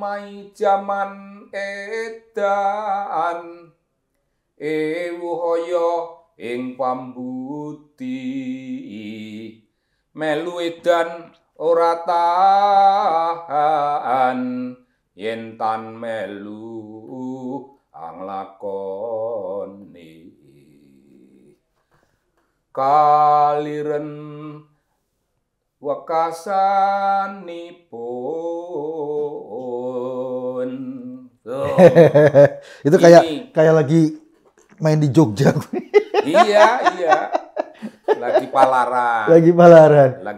mai jaman edan ewuhaya ing pambuti melu edan ora tahan yen tan melu anglakoni kaliren wekasanipun. Itu kayak lagi main di Jogja. Iya. Lagi palaran.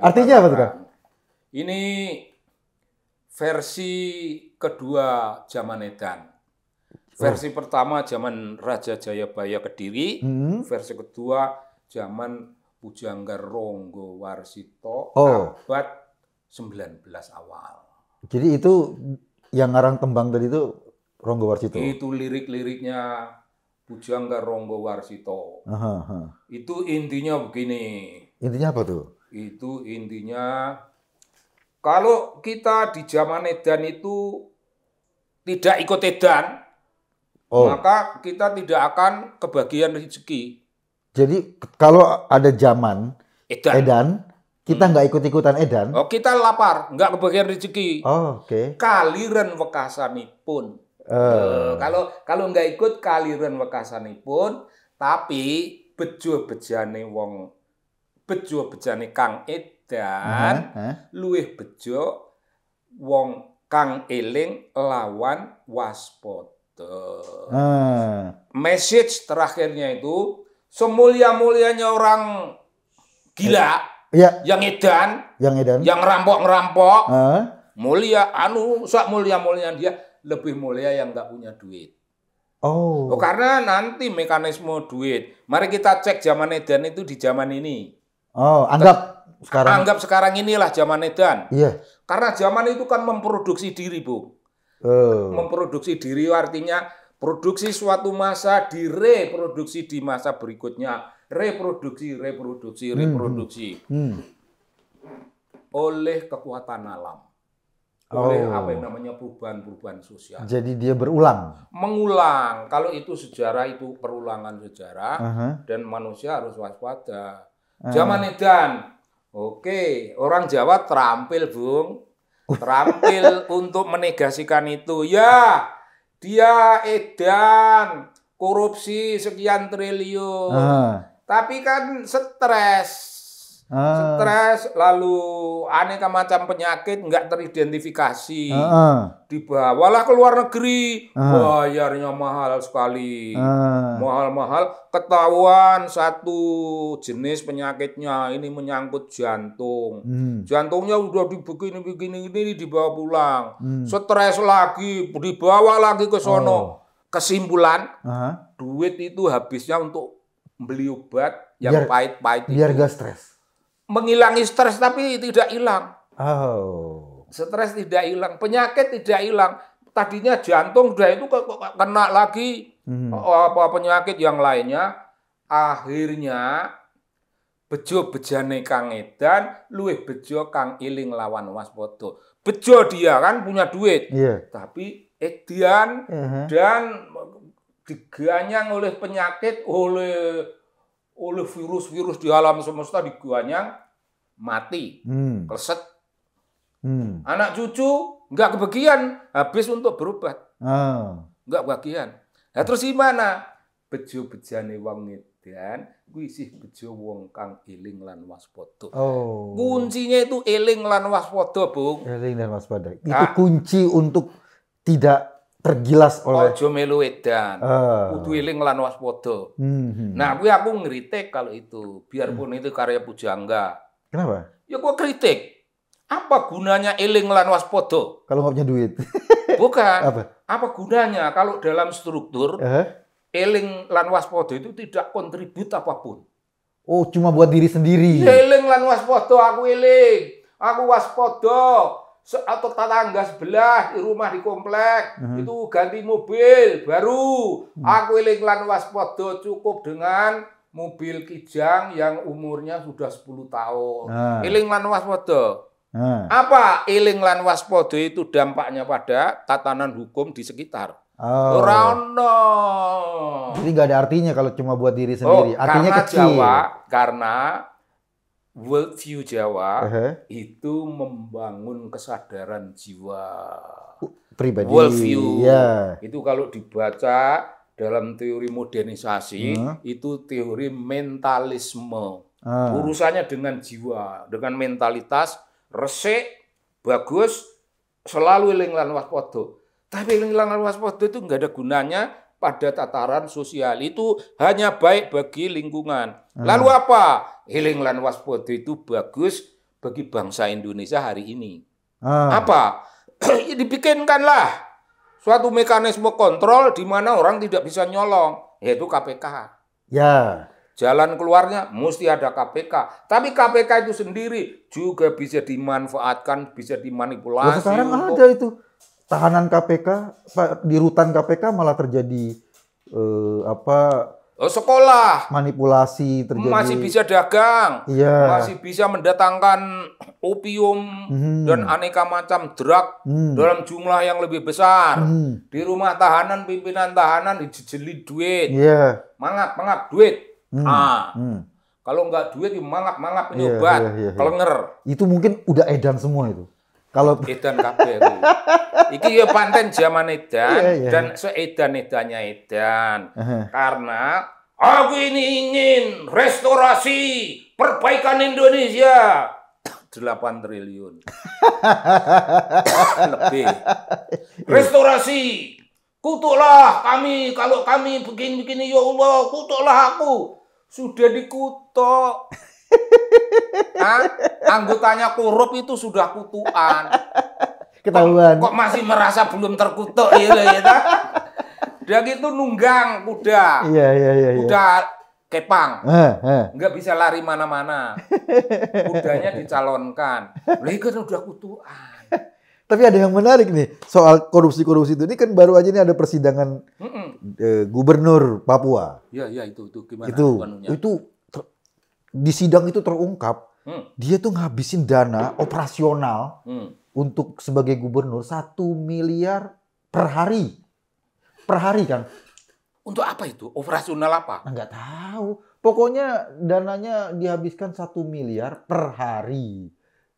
Artinya apa tuh, Kang? Ini versi kedua zaman edan. Versi pertama zaman Raja Jayabaya Kediri, versi kedua zaman Pujangga Ronggo Warsito abad 19 awal. Jadi itu yang ngarang tembang tadi itu Ronggo Warsito? Itu lirik-liriknya Pujangga Ronggo Warsito. Itu intinya begini. Intinya apa tuh? Itu intinya kalau kita di zaman edan itu tidak ikut edan, maka kita tidak akan kebagian rezeki. Jadi kalau ada zaman edan kita nggak ikut-ikutan edan. Kita lapar, nggak kebagian rezeki. Oke. Kaliren wekasanipun. Kalau nggak ikut kaliren wekasanipun, tapi bejo-bejane Kang Edan luwih bejo wong kang eling lawan waspada. Message terakhirnya itu semulia-mulianya orang gila yang edan, yang ngerampok-ngerampok, mulia sak mulia-mulia dia lebih mulia yang nggak punya duit. Karena nanti mekanisme duit. Mari kita cek zaman edan itu di zaman ini. Anggap sekarang inilah zaman edan. Iya. Karena zaman itu kan memproduksi diri, Bu. Memproduksi diri artinya produksi suatu masa direproduksi di masa berikutnya. Reproduksi. Oleh kekuatan alam. Oleh apa yang namanya perubahan sosial. Jadi dia berulang. Mengulang. Kalau itu sejarah, itu perulangan sejarah. Dan manusia harus waspada. Zaman edan. Orang Jawa terampil, Bung. Terampil untuk menegasikan itu. Ya, dia edan. Korupsi sekian triliun. Tapi kan stres. Lalu aneka macam penyakit nggak teridentifikasi. Dibawalah ke luar negeri, bayarnya mahal sekali. Mahal-mahal, ketahuan satu jenis penyakitnya, ini menyangkut jantung. Jantungnya udah begini ini dibawa pulang. Stres lagi, dibawa lagi ke sono. Kesimpulan, duit itu habisnya untuk beli obat yang pahit-pahit. Biar gak stres. Menghilangi stres tapi tidak hilang. Stres tidak hilang, penyakit tidak hilang. Tadinya jantung udah itu kena lagi penyakit yang lainnya. Akhirnya bejo bejane Kang Edan luwih bejo Kang Iling lawan waspada. Bejo dia kan punya duit. Tapi edan dan diganyang oleh penyakit, oleh virus-virus di alam semesta diganyang, mati, kleset. Anak cucu nggak kebagian, habis untuk berobat. Nggak kebagian. Nah terus gimana? Bejo bejane wong edan, kuwi isih bejo wong kang eling lan waspada. Kuncinya itu eling lan waspada, Bung. Eling dan waspada. Itu kunci untuk tidak tergilas oleh ojo melu edan. Kudu eling lan waspada. Nah, aku ngeritik kalau itu, biarpun itu karya Pujangga. Kenapa? Ya gua kritik. Apa gunanya eling lan waspada? Kalau nggak punya duit. Bukan. Apa gunanya kalau dalam struktur eling lan waspada itu tidak kontribut apapun. Cuma buat diri sendiri. Eling lan waspada, aku eling. Aku waspada. Atau tetangga sebelah di rumah di komplek itu ganti mobil baru, aku eling lan waspada cukup dengan mobil Kijang yang umurnya sudah 10 tahun. Eling lan waspada. Apa eling lan waspada itu dampaknya pada tatanan hukum di sekitar? Ora ono. Jadi nggak ada artinya kalau cuma buat diri sendiri. Artinya karena kecil. Karena world view Jawa itu membangun kesadaran jiwa pribadi. World view itu kalau dibaca dalam teori modernisasi itu teori mentalisme. Urusannya dengan jiwa, dengan mentalitas resik, bagus, selalu eling lan waspada. Tapi eling lan waspada itu nggak ada gunanya pada tataran sosial. Itu hanya baik bagi lingkungan. Lalu apa? Eling lan waspada itu bagus bagi bangsa Indonesia hari ini. Apa? Dibikinkanlah suatu mekanisme kontrol di mana orang tidak bisa nyolong, yaitu KPK. Ya. Jalan keluarnya mesti ada KPK. Tapi KPK itu sendiri juga bisa dimanfaatkan, bisa dimanipulasi. Sekarang ada itu. Tahanan KPK, di rutan KPK malah terjadi sekolah manipulasi terjadi, masih bisa dagang, masih bisa mendatangkan opium dan aneka macam drug dalam jumlah yang lebih besar. Di rumah tahanan, pimpinan tahanan dijeli duit, mangap duit. Kalau nggak duit, mangap ini obat, kelenger. Itu mungkin udah edan semua itu. Kalau edan kabeh kuwi. Iki ya pancen zaman edan dan seedan-edannya edan. Karena aku ini ingin restorasi perbaikan Indonesia 8 triliun. Lebih. Restorasi. Kutuklah kami, kalau kami begini-begini ya Allah, kutuklah aku. Sudah dikutuk. Anggotanya korup itu sudah kutukan. Ketahuan. Kok masih merasa belum terkutuk ya? Dia gitu nunggang kuda. Iya. Kuda kepang. Nggak bisa lari mana-mana. Kudanya dicalonkan. Lah kan udah kutukan. Tapi ada yang menarik nih soal korupsi-korupsi itu. Ini kan baru aja nih ada persidangan gubernur Papua. Iya itu gimana? Itu di sidang itu terungkap dia tuh ngabisin dana operasional untuk sebagai gubernur 1 miliar per hari kan. Untuk apa itu? Operasional apa? Nggak tahu. Pokoknya dananya dihabiskan 1 miliar per hari.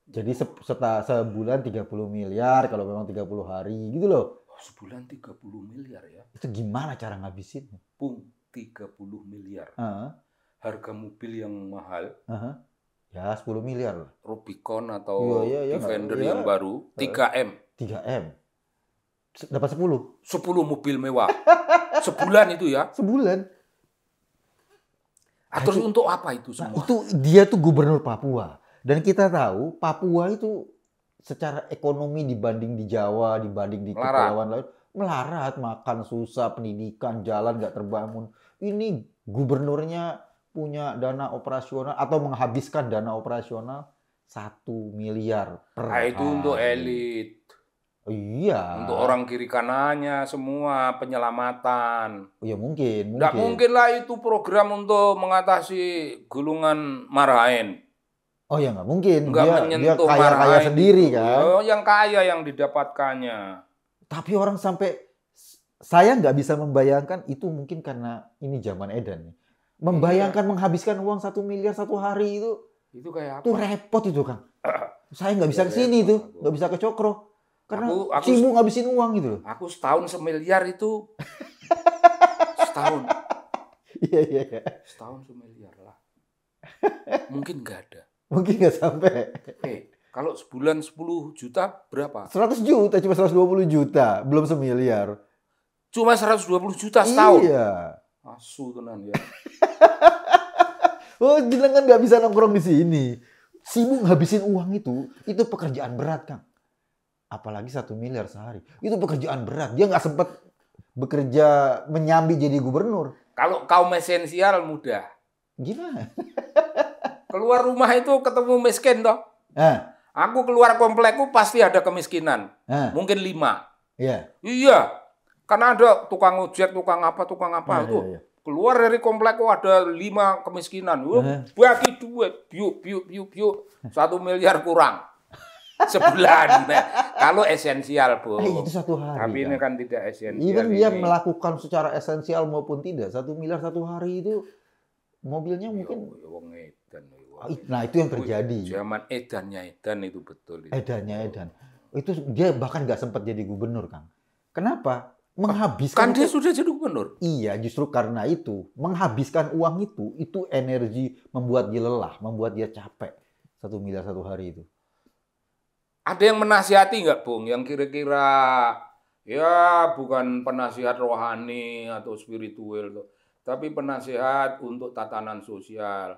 Jadi sebulan 30 miliar kalau memang 30 hari gitu loh. Sebulan 30 miliar ya? Itu gimana cara ngabisinnya? 30 miliar. Harga mobil yang mahal. Ya 10 miliar. Rubicon atau Defender yang baru 3M. 3M. Dapat 10. 10 mobil mewah. Sebulan itu ya? Sebulan. Terus untuk apa itu semua? Itu dia tuh gubernur Papua. Dan kita tahu Papua itu secara ekonomi dibanding di Jawa, dibanding di kepulauan lain, melarat, makan susah, pendidikan, jalan nggak terbangun. Ini gubernurnya punya dana operasional atau menghabiskan dana operasional 1 miliar per hari. Itu untuk elit. Iya. Untuk orang kiri kanannya semua penyelamatan. Iya mungkin. Nggak mungkin lah itu program untuk mengatasi gulungan marahin. Oh ya nggak mungkin. Dia kaya sendiri kan. Yang kaya yang didapatkannya. Tapi orang sampai saya nggak bisa membayangkan itu mungkin karena ini zaman edan. Membayangkan menghabiskan uang 1 miliar 1 hari itu kayak apa? Itu repot itu Kang. Saya nggak bisa ke sini itu, nggak bisa ke Cokro. Karena sibuk ngabisin uang gitu loh. Aku setahun 1 miliar itu. Setahun. Iya. Setahun 1 miliar lah. Mungkin nggak ada. Mungkin nggak sampai. Kalau sebulan 10 juta berapa? 100 juta, cuma 120 juta. Belum 1 miliar. Cuma 120 juta setahun? Iya. Asu tenan ya. Oh, jenengan nggak bisa nongkrong di sini. Sibuk ngabisin uang itu pekerjaan berat, Kang. Apalagi 1 miliar sehari. Itu pekerjaan berat. Dia nggak sempat bekerja menyambi jadi gubernur. Kalau kaum esensial mudah. Gimana? Keluar rumah itu ketemu miskin toh. Aku keluar komplekku pasti ada kemiskinan. Mungkin 5. Iya. Karena ada tukang ojek, tukang apa itu. Iya. Keluar dari komplekku ada 5 kemiskinan. Bagi duit, biuk. 1 miliar kurang. sebulan. Nah, kalau esensial, Bu. Itu 1 hari. Tapi ini kan tidak esensial. Even dia melakukan secara esensial maupun tidak, 1 miliar 1 hari itu mobilnya mungkin. Wong edan. Nah itu yang terjadi. Zaman edannya edan itu betul. Edannya edan. Itu dia bahkan nggak sempat jadi gubernur, Kang. Kenapa? Menghabiskan. Kan dia sudah jadi gubernur. Iya, justru karena itu menghabiskan uang itu energi membuat dia lelah, membuat dia capek. 1 miliar 1 hari itu. Ada yang menasihati nggak, Bung? Yang kira-kira ya bukan penasihat rohani atau spiritual, tapi penasihat untuk tatanan sosial.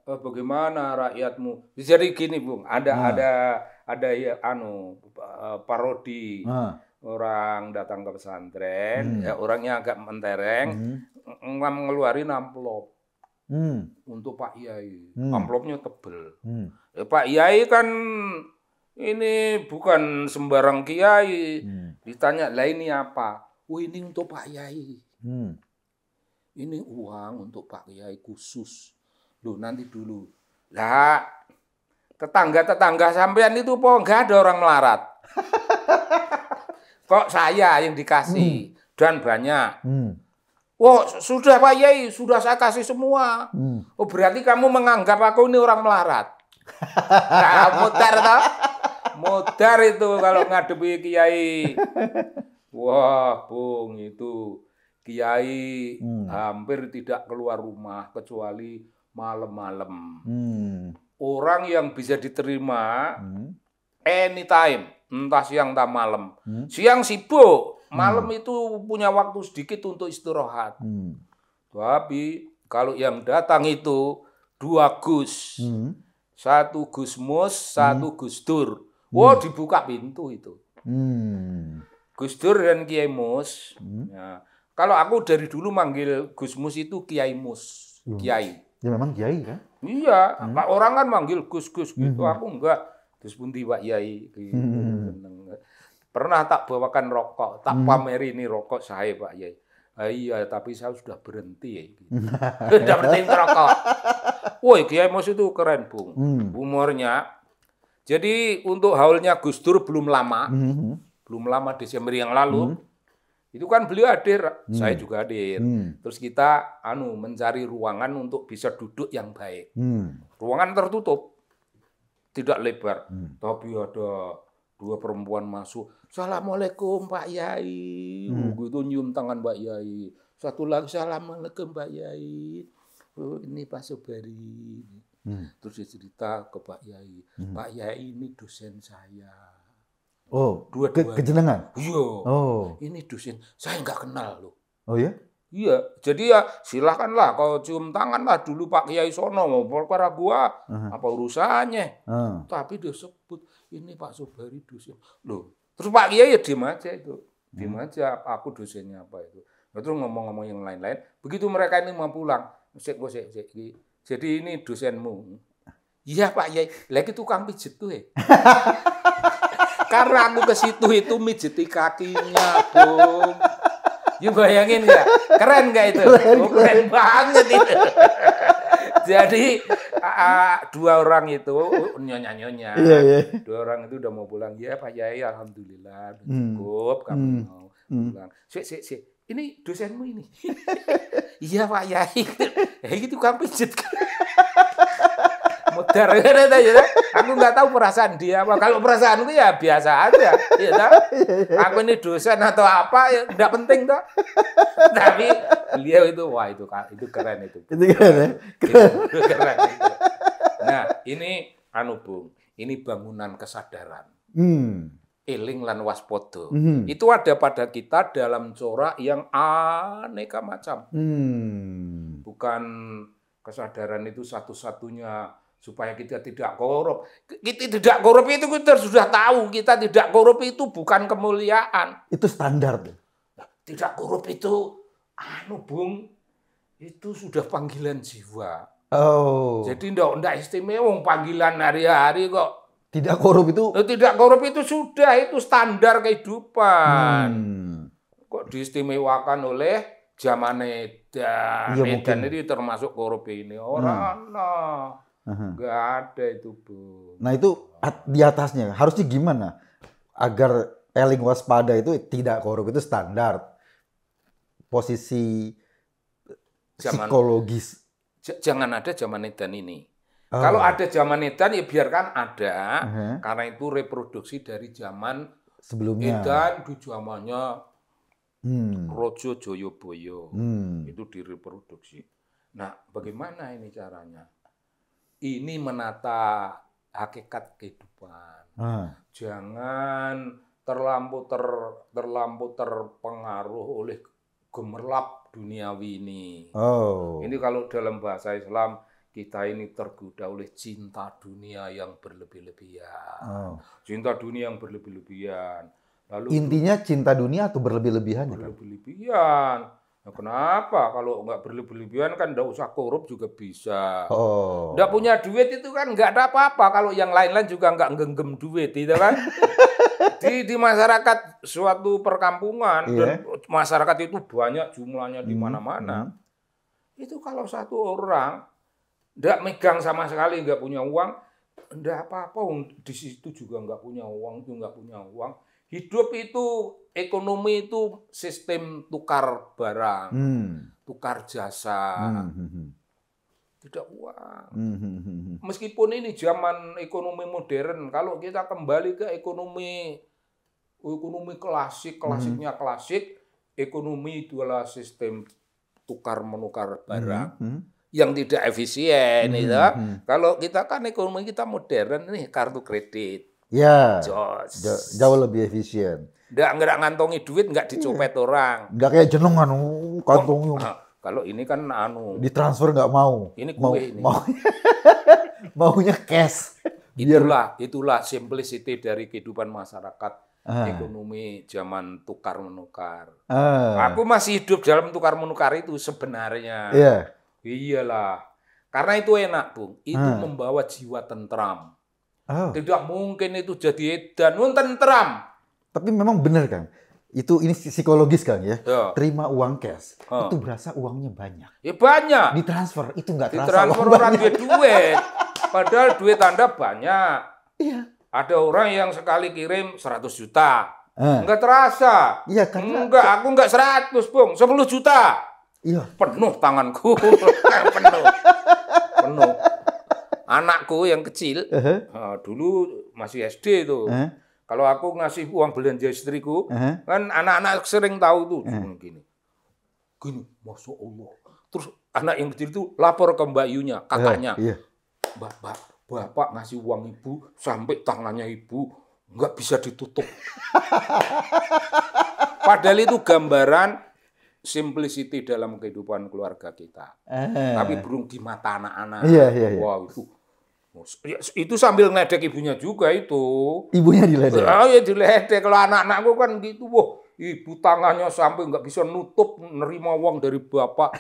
Bagaimana rakyatmu? Jadi gini, Bung. Ada ya, parodi. Orang datang ke pesantren, ya orangnya agak mentereng, ngeluarin amplop untuk Pak Yai. Amplopnya tebel. Ya, Pak Yai kan ini bukan sembarang kiai. Ditanya, lah ini apa? Oh ini untuk Pak Yai. Ini uang untuk Pak Yai khusus. Loh nanti dulu. Lah tetangga-tetangga sampean itu kok nggak ada orang melarat. Kok saya yang dikasih dan banyak. Oh sudah Pak Yai, sudah saya kasih semua. Oh berarti kamu menganggap aku ini orang melarat. Nah, mutar toh? Mutar itu kalau ngadepi kiai. Wah, Bung, itu kiai hampir tidak keluar rumah kecuali malam-malam. Orang yang bisa diterima anytime. Entah siang entah malam. Siang sibuk, malam itu punya waktu sedikit untuk istirahat. Tapi kalau yang datang itu 2 Gus. 1 Gus Mus, 1 Gus Dur. Wow, dibuka pintu itu. Gus Dur dan Kiai Mus. Ya. Kalau aku dari dulu manggil Gus Mus itu Kiai Mus. Kiai. Ya memang Kiai kan? Iya, orang kan manggil Gus-Gus gitu. Aku enggak. Terus pundi Pak Yai. Pernah tak bawakan rokok, tak pameri ini rokok saya Pak Yai. Iya, tapi saya sudah berhenti ya. Sudah berhenti rokok. Woi, Kiai Mus itu keren, Bung. Humornya. Jadi untuk haulnya Gus Dur belum lama. Belum lama Desember yang lalu. Itu kan beliau hadir, saya juga hadir. Terus kita mencari ruangan untuk bisa duduk yang baik. Ruangan tertutup. Tidak lebar, tapi ada 2 perempuan masuk. Assalamualaikum Pak Yai. Gitu nyium tangan Pak Yai. Satu lagi, assalamualaikum Pak Yai. Oh, ini Pak Sobari. Terus dia cerita ke Pak Yai. Pak Yai ini dosen saya. Oh, kejenengan? Iya. Oh. Ini dosen. Saya nggak kenal loh. Oh ya? Iya, jadi ya silakanlah kau cium tangan lah dulu Pak Kiai sono mau perkara gua apa urusannya. Tapi dia sebut ini Pak Sobari dosen. Loh, terus Pak Kiai ya diem aja itu. Diem aja aku dosennya apa itu. Terus ngomong-ngomong yang lain-lain. Begitu mereka ini mau pulang, sik. Jadi ini dosenmu. Iya Pak Kiai, lagi tukang pijet tuh ya. Karena aku ke situ itu mijeti kakinya, Bung. You bayangin nggak? Keren nggak itu? Keren banget itu. Jadi 2 orang itu nyonya. 2 orang itu udah mau pulang. Ya Pak Yai, alhamdulillah cukup kamu mau pulang. Sik. Ini dosenmu ini. Iya Pak Yai. Itu kan pijet. Modar aja. Aku nggak tahu perasaan dia apa. Kalau perasaanku ya biasa aja, ya tak? Aku ini dosen atau apa ya nggak penting tak. Tapi beliau itu wah itu keren itu. Itu keren ya? Keren itu. Nah ini Bung, ini bangunan kesadaran. Eling lan waspodo. Itu ada pada kita dalam corak yang aneka macam. Bukan kesadaran itu satu-satunya supaya kita tidak korup. Kita tidak korup itu kita sudah tahu. Kita tidak korup itu bukan kemuliaan. Itu standar. Tidak korup itu, Bung, itu sudah panggilan jiwa. Oh. Jadi enggak istimewa panggilan hari-hari kok. Tidak korup itu? Tidak korup itu sudah, itu standar kehidupan. Kok diistimewakan oleh zaman edan. Edan itu termasuk korup ini. Orang Nggak ada itu, Bu. Nah itu di atasnya harusnya gimana agar eling waspada itu tidak korup, itu standar posisi psikologis. Jangan ada zaman edan ini. Kalau ada zaman edan ya biarkan ada, karena itu reproduksi dari zaman sebelumnya. Edan di zamannya Rojo Joyoboyo itu direproduksi. Nah, bagaimana ini caranya? Ini menata hakikat kehidupan. Jangan terlampau terpengaruh oleh gemerlap duniawi ini. Ini kalau dalam bahasa Islam kita ini tergoda oleh cinta dunia yang berlebih-lebihan. Cinta dunia yang berlebih-lebihan. Lalu intinya cinta dunia atau berlebih-lebihan? Berlebih-lebihan. Nah, kenapa? Kalau nggak berlebih-lebihan kan nggak usah korup juga bisa. Nggak punya duit itu kan nggak ada apa-apa. Kalau yang lain-lain juga nggak genggam duit, itu kan? Di masyarakat suatu perkampungan dan masyarakat itu banyak jumlahnya di mana-mana. Itu kalau satu orang nggak megang sama sekali, nggak punya uang, nggak apa-apa. Di situ juga nggak punya uang, itu nggak punya uang. Hidup itu, ekonomi itu sistem tukar barang, tukar jasa, tidak uang. Meskipun ini zaman ekonomi modern, kalau kita kembali ke ekonomi klasik, klasiknya klasik, ekonomi itu adalah sistem tukar-menukar barang yang tidak efisien. Kalau kita kan ekonomi kita modern nih, kartu kredit. Ya, jauh lebih efisien. Nggak ngantongi duit, nggak dicopet orang. Nggak kayak jenengan, kantong. Kalau ini kan ditransfer nggak mau. Ini kue ini. Maunya cash. Itulah simplicity dari kehidupan masyarakat ekonomi zaman tukar menukar. Aku masih hidup dalam tukar menukar itu sebenarnya. Iyalah. Karena itu enak, Bung. Itu membawa jiwa tentram. Tidak mungkin itu jadi edan, tentram. Tapi memang benar, Kang. Ini psikologis, Kang, ya. Terima uang cash, itu berasa uangnya banyak. Ya banyak. Ditransfer itu nggak terasa. Ditransfer orang duit. Padahal duit Anda banyak. Iya. Ada orang yang sekali kirim 100 juta. Nggak terasa. Iya, karena aku nggak 100, Bung. 10 juta. Iya. Penuh tanganku. Penuh. Anakku yang kecil, dulu masih SD itu. Kalau aku ngasih uang belanja istriku, kan anak-anak sering tahu tuh, gini, Masya Allah. Terus anak yang kecil itu lapor ke Mbak Yunya, kakaknya. Bapak ngasih uang ibu, sampai tangannya ibu nggak bisa ditutup. Padahal itu gambaran simplicity dalam kehidupan keluarga kita. Tapi belum di mata anak-anak. Wow, itu sambil ngeledek ibunya juga itu. Ibunya diledek? Ya diledek. Kalau anak-anakku kan gitu, wah, ibu tangannya sampai nggak bisa nutup nerima uang dari bapak.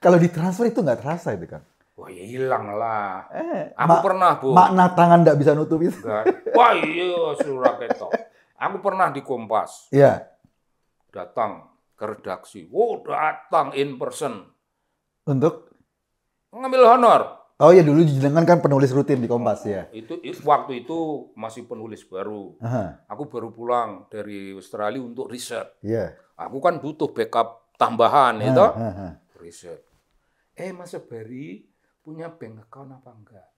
Kalau ditransfer itu nggak terasa itu, Kang? Wah, ya hilang lah. Aku pernah, Bu. Makna tangan nggak bisa nutup itu? Wah, iya, surat ketok. Aku pernah di Kompas. Iya. Datang ke redaksi. Wow, datang in person. Untuk? Ngambil honor. Oh ya, dulu jenengan kan penulis rutin di Kompas ya. Waktu itu masih penulis baru. Aku baru pulang dari Australia untuk riset. Aku kan butuh backup tambahan itu. Riset. Mas Sobari punya bank account apa enggak?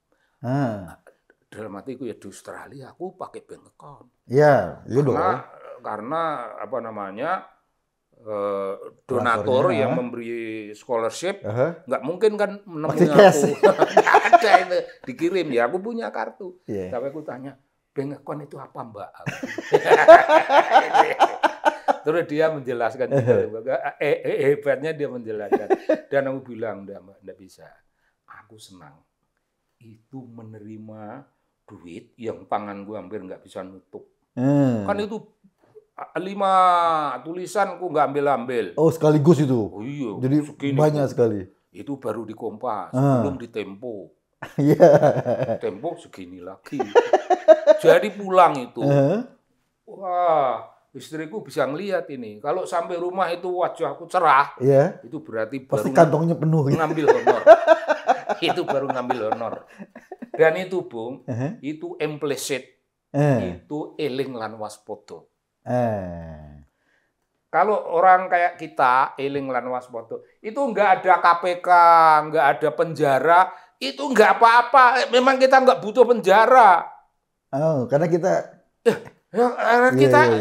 Dalam hatiku ya di Australia aku pakai bank account. Iya, karena apa namanya? Donatur yang memberi scholarship nggak mungkin kan nemuin aku. Nggak ada itu dikirim ya, aku punya kartu. Tapi aku tanya, bank account itu apa, Mbak? Terus dia menjelaskan, hebatnya dia menjelaskan. Dan aku bilang, enggak bisa. Aku senang itu menerima duit yang tangan gue hampir nggak bisa nutup. Kan itu 5 tulisan aku nggak ambil. Oh, sekaligus itu? Oh, iya. Jadi banyak sekali? Itu baru di Kompas, belum di Tempo. Tempo segini lagi. Jadi pulang itu. Wah, istriku bisa ngelihat ini. Kalau sampai rumah itu wajahku cerah, itu berarti pasti kantongnya penuh. Ngambil honor. Itu baru ngambil honor. Dan itu, Bung, itu implicit. Itu eling lan waspada. Kalau orang kayak kita, eling lan waspada, itu nggak ada KPK, nggak ada penjara, itu nggak apa-apa. Memang kita nggak butuh penjara. Oh, karena kita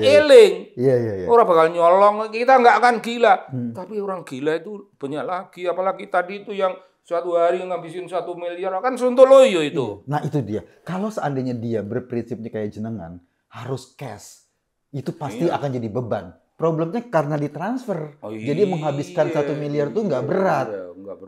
eling. Iya. Orang bakal nyolong, kita nggak akan gila. Tapi orang gila itu banyak lagi. Apalagi tadi itu yang suatu hari ngabisin 1 miliar, kan sontoloyo itu. Nah itu dia. Kalau seandainya dia berprinsipnya kayak jenengan, harus cash. Itu pasti akan jadi beban. Problemnya karena ditransfer. Jadi menghabiskan 1 miliar itu nggak berat.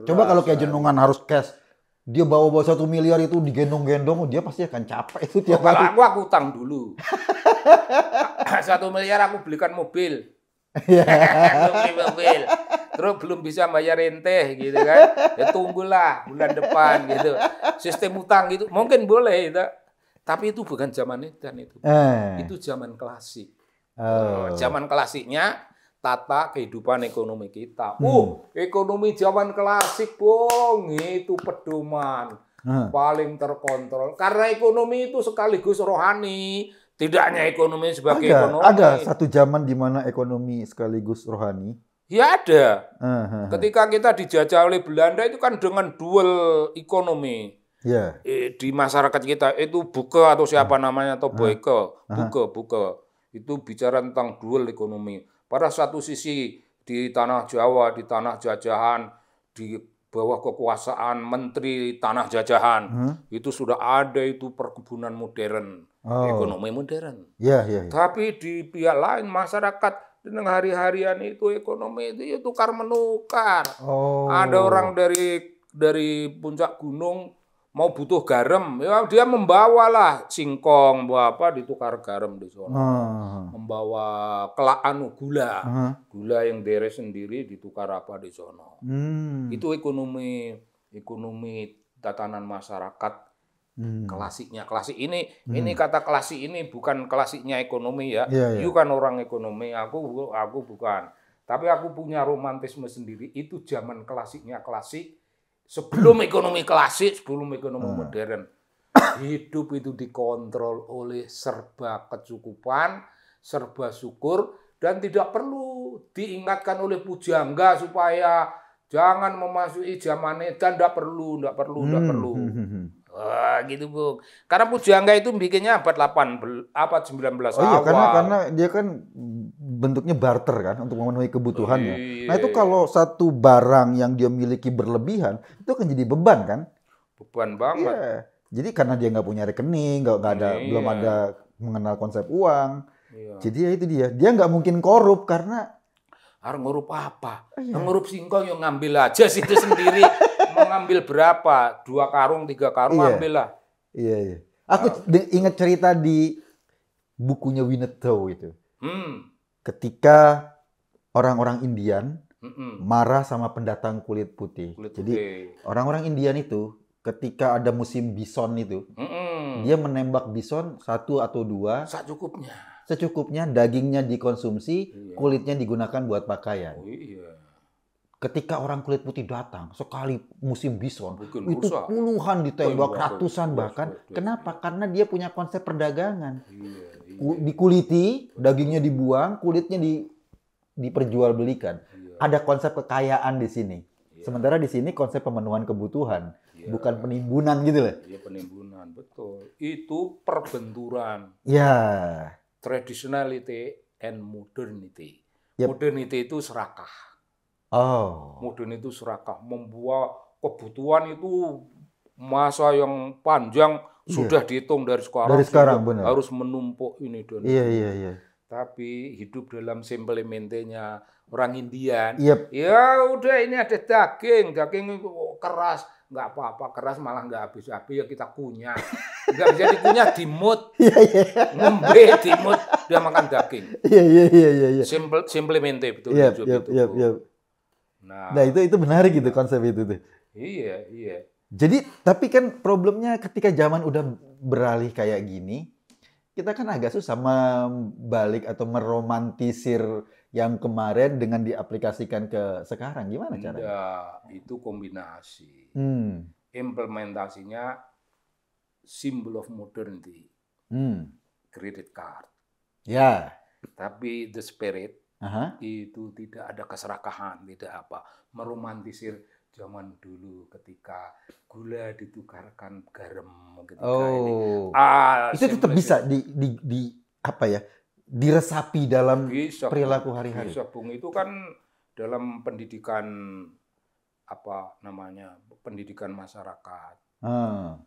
Coba kalau kayak jenengan harus cash. Dia bawa 1 miliar itu digendong-gendong, dia pasti akan capek itu tiap hari. Kalau aku utang dulu. 1 miliar aku belikan mobil. Beli mobil. Terus belum bisa bayar rente gitu kan. Ya tunggulah bulan depan gitu. Sistem utang gitu mungkin boleh itu. Tapi itu bukan zaman edan itu. Itu zaman klasik. Zaman klasiknya tata kehidupan ekonomi kita. Ekonomi zaman klasik, Bung, itu pedoman paling terkontrol. Karena ekonomi itu sekaligus rohani, tidak hanya ekonomi sebagai ekonomi. Ada satu zaman di mana ekonomi sekaligus rohani. Ya ada. Ketika kita dijajah oleh Belanda itu kan dengan dual ekonomi. Di masyarakat kita itu Buke atau siapa namanya atau Boyke, Buke. Itu bicara tentang dual ekonomi. Pada satu sisi di tanah Jawa, di tanah jajahan, di bawah kekuasaan menteri tanah jajahan, itu sudah ada itu perkebunan modern, ekonomi modern. Tapi di pihak lain masyarakat dengan hari-harian itu ekonomi itu ya tukar menukar. Ada orang dari puncak gunung mau butuh garam, ya dia membawalah singkong, apa ditukar garam di sana. Membawa gula. Gula yang deres sendiri ditukar apa di sana. Itu ekonomi tatanan masyarakat klasiknya. Klasik ini kata klasik ini bukan klasiknya ekonomi ya. You kan orang ekonomi, aku bukan. Tapi aku punya romantisme sendiri. Itu zaman klasiknya klasik. Sebelum ekonomi klasik, sebelum ekonomi modern, hidup itu dikontrol oleh serba kecukupan, serba syukur, dan tidak perlu diingatkan oleh pujangga supaya jangan memasuki zaman edan, tidak perlu. Wah, gitu, Bung. Karena pujangga itu bikinnya abad 19 awal. Karena dia kan bentuknya barter kan untuk memenuhi kebutuhannya. Nah, itu kalau satu barang yang dia miliki berlebihan, itu akan jadi beban kan? Beban banget. Jadi karena dia nggak punya rekening, belum ada mengenal konsep uang. Jadi ya itu dia nggak mungkin korup karena harus ngurup apa? Ngurup singkong yang ngambil aja situ sendiri. Mau ngambil berapa? 2 karung, 3 karung, ambil lah. Iya. Aku ingat cerita di bukunya Winnetou itu. Ketika orang-orang Indian marah sama pendatang kulit putih. Jadi orang-orang Indian itu ketika ada musim bison itu, dia menembak bison 1 atau 2. Secukupnya, dagingnya dikonsumsi, kulitnya digunakan buat pakaian. Ketika orang kulit putih datang, sekali musim bison, itu puluhan ditembak, ratusan bahkan. Kenapa? Karena dia punya konsep perdagangan. Dikuliti, dagingnya dibuang, kulitnya diperjualbelikan. Ada konsep kekayaan di sini. Sementara di sini konsep pemenuhan kebutuhan, bukan penimbunan gitu loh. Iya, penimbunan, betul. Itu perbenturan. Traditionality and modernity. Modernity itu serakah. Modern itu serakah, membuat kebutuhan itu masa yang panjang sudah dihitung dari sekarang benar. Harus menumpuk ini dan Iya. Tapi hidup dalam simplemente-nya orang Indian, ya udah ini ada daging itu keras, nggak apa-apa, keras malah nggak habis-habis ya kita kunyah, nggak bisa dikunyah dimut, ngombe dimut, dia makan daging. Iya. Simplemente betul. Nah itu menarik gitu konsep itu tuh. Iya. Jadi tapi kan problemnya ketika zaman udah beralih kayak gini, kita kan agak susah membalik atau meromantisir yang kemarin dengan diaplikasikan ke sekarang. Gimana caranya? Ya, itu kombinasi. implementasinya symbol of modernity, credit card. Ya. Tapi the spirit itu tidak ada keserakahan, tidak apa, meromantisir zaman dulu ketika gula ditukarkan garam ketika ini. Itu tetap bisa di apa ya? Diresapi dalam perilaku hari-hari. Bisa, Bung. Itu kan dalam pendidikan apa namanya? Pendidikan masyarakat.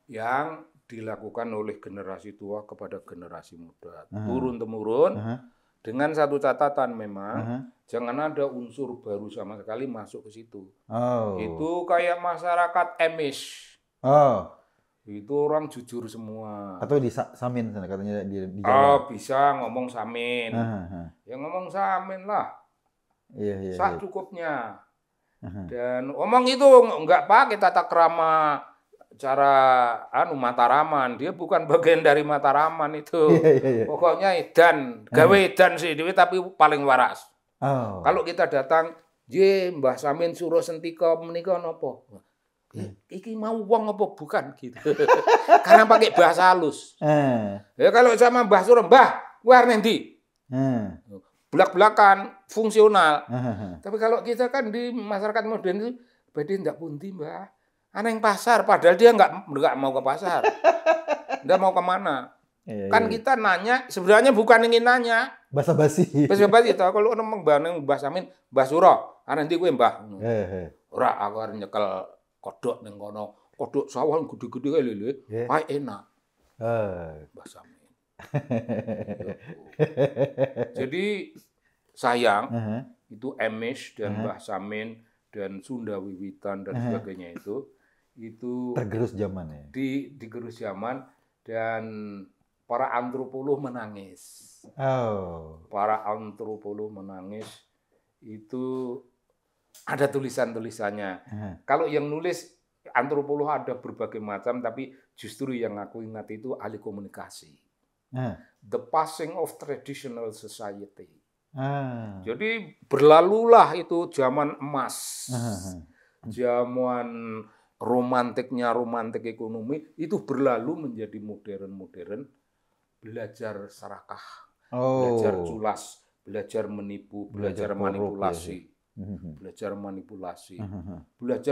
Yang dilakukan oleh generasi tua kepada generasi muda. Turun-temurun. Dengan satu catatan memang, jangan ada unsur baru sama sekali masuk ke situ. Itu kayak masyarakat Amish. Itu orang jujur semua. Atau di Samin katanya di Jawa. Bisa ngomong Samin. Ya ngomong Samin lah. Iya. Cukupnya. Dan ngomong itu nggak pakai tata krama cara Mataraman, dia bukan bagian dari Mataraman itu. Pokoknya edan, gawe edan sih dia tapi paling waras. Kalau kita datang, Mbah Samin suruh sentika menika napa? Iki mau wong apa bukan gitu. Karena pakai bahasa halus. Ya kalau sama Mbah Suruh, Mbah, kowe arep ndi? Belak-belakan, fungsional. Tapi kalau kita kan di masyarakat modern itu badhe ndak pundi, Mbah. Aneh pasar, padahal dia nggak mau ke pasar, nggak mau kemana. Kan kita nanya, sebenarnya bukan ingin nanya. Basa-basi. Basa-basi. Kalau ngomong Mbah Samin, Mbah Suro, nanti gue Mbah. Ora, aku harus nyekel kodok ning kono, kodok sawah gede-gede kayak lele, enak. Mbah Samin. Jadi sayang itu Amish dan Mbah Samin dan Sunda Wiwitan dan sebagainya itu tergerus zaman ya. Digerus zaman dan para antropolog menangis. Para antropolog menangis itu ada tulisan-tulisannya. Kalau yang nulis antropolog ada berbagai macam, tapi justru yang aku ingat itu ahli komunikasi. The passing of traditional society. Jadi berlalulah itu zaman emas. Zaman romantik ekonomi itu berlalu menjadi modern, belajar serakah, belajar culas, belajar menipu, belajar manipulasi, belajar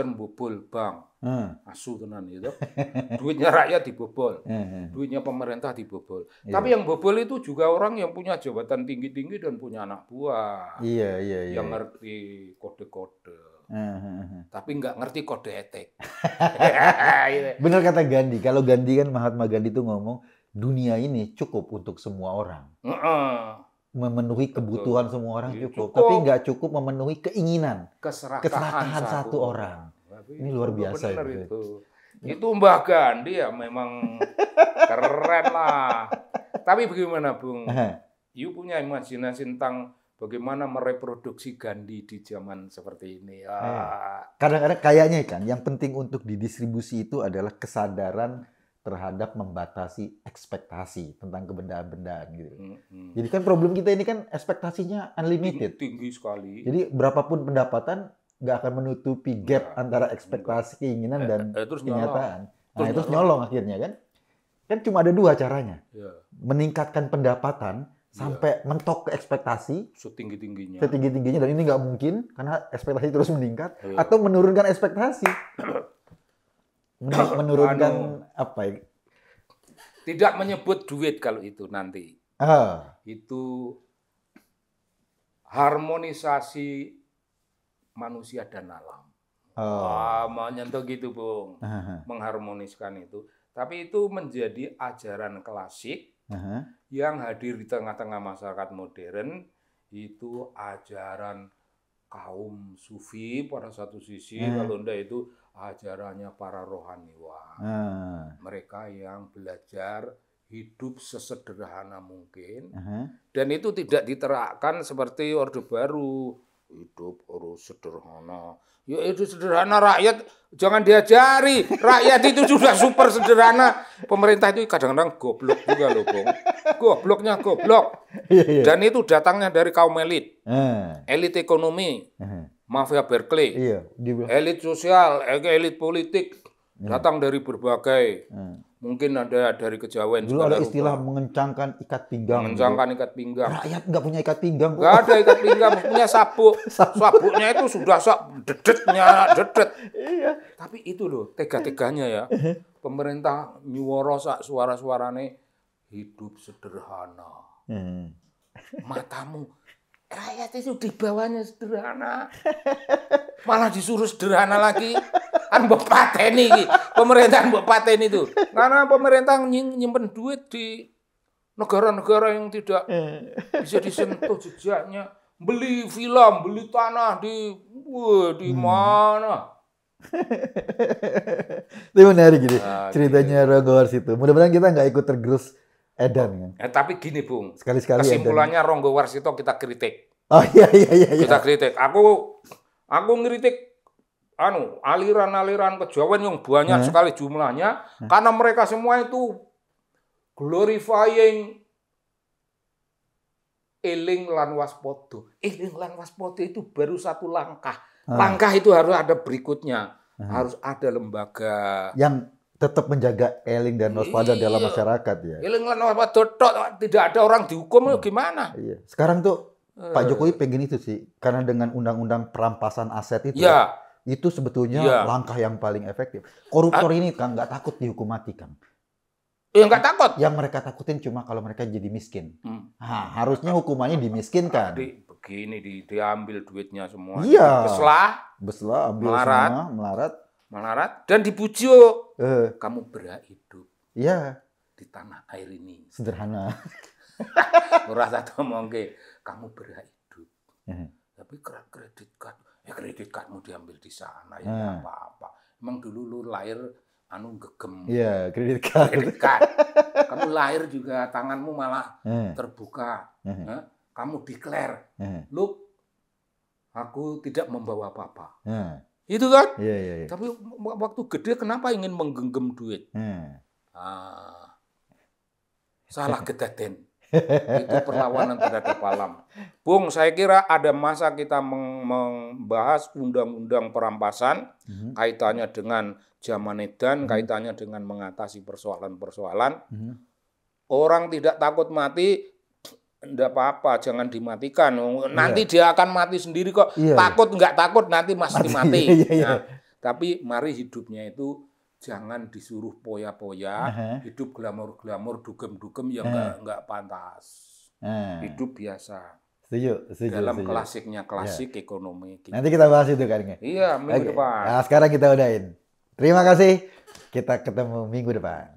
membobol bank, asu tenan itu, duitnya rakyat dibobol, duitnya pemerintah dibobol. Tapi yang bobol itu juga orang yang punya jabatan tinggi-tinggi dan punya anak buah, yang ngerti kode-kode. Tapi nggak ngerti kode etik. Benar kata Gandhi. Kalau Gandhi kan, Mahatma Gandhi itu ngomong, dunia ini cukup untuk semua orang. Memenuhi kebutuhan semua orang cukup. Tapi nggak cukup memenuhi keinginan. Keserakahan satu orang. Ini luar biasa. Itu Mbah Gandhi ya memang keren lah. Tapi bagaimana Bung? You punya imajinasi tentang bagaimana mereproduksi Gandhi di zaman seperti ini. Kadang-kadang kayaknya kan yang penting untuk didistribusi itu adalah kesadaran terhadap membatasi ekspektasi tentang kebendaan-bendaan gitu. Jadi kan problem kita ini kan ekspektasinya unlimited. Tinggi sekali. Jadi berapapun pendapatan nggak akan menutupi gap antara ekspektasi, keinginan dan kenyataan. Terus nyolong akhirnya kan. Kan cuma ada dua caranya. Meningkatkan pendapatan sampai mentok ke ekspektasi setinggi-tingginya dan ini nggak mungkin karena ekspektasi terus meningkat, atau menurunkan ekspektasi, menurunkan apa ya? Tidak menyebut duit kalau itu nanti itu harmonisasi manusia dan alam. Menyentuh gitu Bung, mengharmoniskan itu. Tapi itu menjadi ajaran klasik yang hadir di tengah-tengah masyarakat modern, itu ajaran kaum sufi pada satu sisi, kalau enggak itu ajarannya para rohaniwan. Mereka yang belajar hidup sesederhana mungkin, dan itu tidak diterapkan seperti Orde Baru, hidup harus sederhana. Ya itu sederhana, rakyat jangan diajari. Rakyat itu sudah super sederhana. Pemerintah itu kadang-kadang goblok juga loh, Bung. Gobloknya goblok. Dan itu datangnya dari kaum elit. Elit ekonomi. Mafia Berkeley. Elit sosial, elit politik. Datang dari berbagai, mungkin ada dari kejawen. Dulu ada istilah mengencangkan ikat pinggang. Mengencangkan ikat pinggang. Rakyat nggak punya ikat pinggang. Nggak ada ikat pinggang, punya sabuk. Sabuknya itu sudah dedetnya, dedet. Iya. Tapi itu loh, tega-teganya ya. Pemerintah nyuwara sak suara-suarane hidup sederhana. Matamu, rakyat itu di bawahnya sederhana. Malah disuruh sederhana lagi. Kan mbok pateni iki. Pemerintahan mbok pateni itu. Karena pemerintah nyimpen duit di negara-negara yang tidak bisa disentuh jejaknya. Beli villa, beli tanah di mana? Itu menarik gini. Ceritanya Ronggo Wars itu. Mudah-mudahan kita nggak ikut tergerus edan kan. Tapi gini, Bung. Sekali-sekali kesimpulannya Ronggo Wars itu kita kritik. Oh iya. Kita kritik. Aku ngeritik aliran-aliran kejawen yang banyak sekali jumlahnya karena mereka semua itu glorifying eling lan waspada. Eling lan waspada itu baru satu langkah. Langkah itu harus ada berikutnya. Harus ada lembaga yang tetap menjaga eling dan waspada dalam masyarakat ya. Eling lan waspada tidak ada orang dihukum gimana? Iya. Sekarang tuh Pak Jokowi pengen itu sih karena dengan undang-undang perampasan aset itu. Itu sebetulnya langkah yang paling efektif. Koruptor ini kan nggak takut dihukum mati, Kang. Ya nggak takut. Yang mereka takutin cuma kalau mereka jadi miskin. Nah, harusnya hukumannya dimiskinkan. Begini diambil duitnya semua. Iya. Beslah, ambil melarat. Dan dipuji. Kamu berhak hidup. Iya. Di tanah air ini. Sederhana. Merasa mongke kamu berhak hidup. Tapi kredit cardmu diambil di sana ya nggak apa-apa. Emang dulu lu lahir gegem. Iya, kredit card. Kamu lahir juga tanganmu malah terbuka. Kamu declare, look, aku tidak membawa apa-apa. Itu kan? Iya. Tapi waktu gede kenapa ingin menggenggam duit? Salah kedaden. Itu perlawanan terhadap alam. Bung, saya kira ada masa kita membahas undang-undang perampasan, kaitannya dengan zaman edan, kaitannya dengan mengatasi persoalan-persoalan. Orang tidak takut mati, enggak apa-apa, jangan dimatikan. Nanti dia akan mati sendiri kok. Takut enggak takut, nanti pasti mati. Nah, tapi mari hidupnya itu jangan disuruh poya-poya, hidup glamor-glamor, dugem-dugem yang enggak pantas. Hidup biasa. Setuju. Dalam klasiknya, klasik ekonomi. Nanti kita bahas itu kan. Iya, minggu depan. Nah, sekarang kita udahin. Terima kasih. Kita ketemu minggu depan.